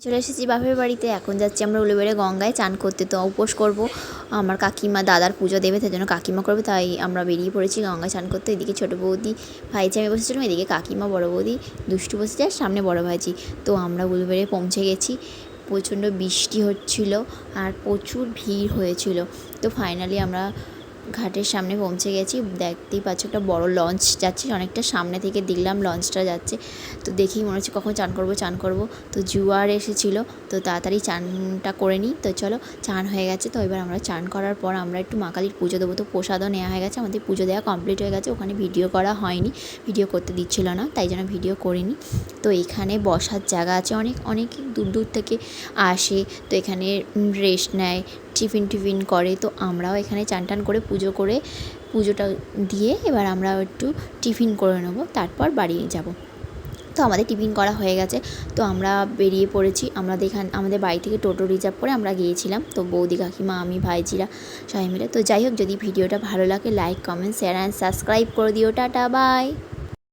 চলে এসেছি বাপের বাড়িতে। এখন যাচ্ছি আমরা উলুবেড়ে গঙ্গায় চান করতে। তো উপোস করব, আমার কাকিমা দাদার পুজো দেবে, তাই জন্য কাকিমা করবে, তাই আমরা বেরিয়ে পড়েছি গঙ্গায় চান করতে। এদিকে ছোটো বৌদি ভাইজি আমি বসেছিলাম, এদিকে কাকিমা বড় বৌদি দুষ্টু বসে যায়, সামনে বড় ভাইজি। তো আমরা উলুবেড়ে পৌঁছে গেছি। প্রচণ্ড বৃষ্টি হচ্ছিল আর প্রচুর ভিড় হয়েছিল। তো ফাইনালি আমরা ঘাটের সামনে পৌঁছে গেছি। দেখতেই পাচ্ছ একটা বড় লঞ্চ যাচ্ছে, অনেকটা সামনে থেকে দেখলাম লঞ্চটা যাচ্ছে। তো দেখেই মনে হচ্ছে কখন চান করব। তো জোয়ার এসেছিলো, তো তাড়াতাড়ি চানটা করে নিই। তো চলো, চান হয়ে গেছে। তো এবার আমরা চান করার পর আমরা একটু মা কালীর পুজো দেবো। তো প্রসাদও নেওয়া হয়ে গেছে, আমাদের পুজো দেওয়া কমপ্লিট হয়ে গেছে। ওখানে ভিডিও করা হয়নি, ভিডিও করতে দিচ্ছিল না, তাই জন্য ভিডিও করিনি। তো এখানে বসার জায়গা আছে, অনেক অনেক দূর দূর থেকে আসে। তো এখানে রেস্ট নেয়, টিফিন করে। তো আমরাও এখানে চান টান করে পুজোটা দিয়ে এবার আমরা একটু টিফিন করে নেবো, তারপর বাড়ি যাব। তো আমাদের টিফিন করা হয়ে গেছে। তো আমরা বেরিয়ে পড়েছি। আমাদের বাড়ি থেকে টোটো রিজার্ভ করে আমরা গিয়েছিলাম। তো বৌদি কাকিমা আমি ভাইজিরা সবাই মিলে। তো যাই হোক, যদি ভিডিওটা ভালো লাগে like comment share and subscribe করে দিও। Tata bye.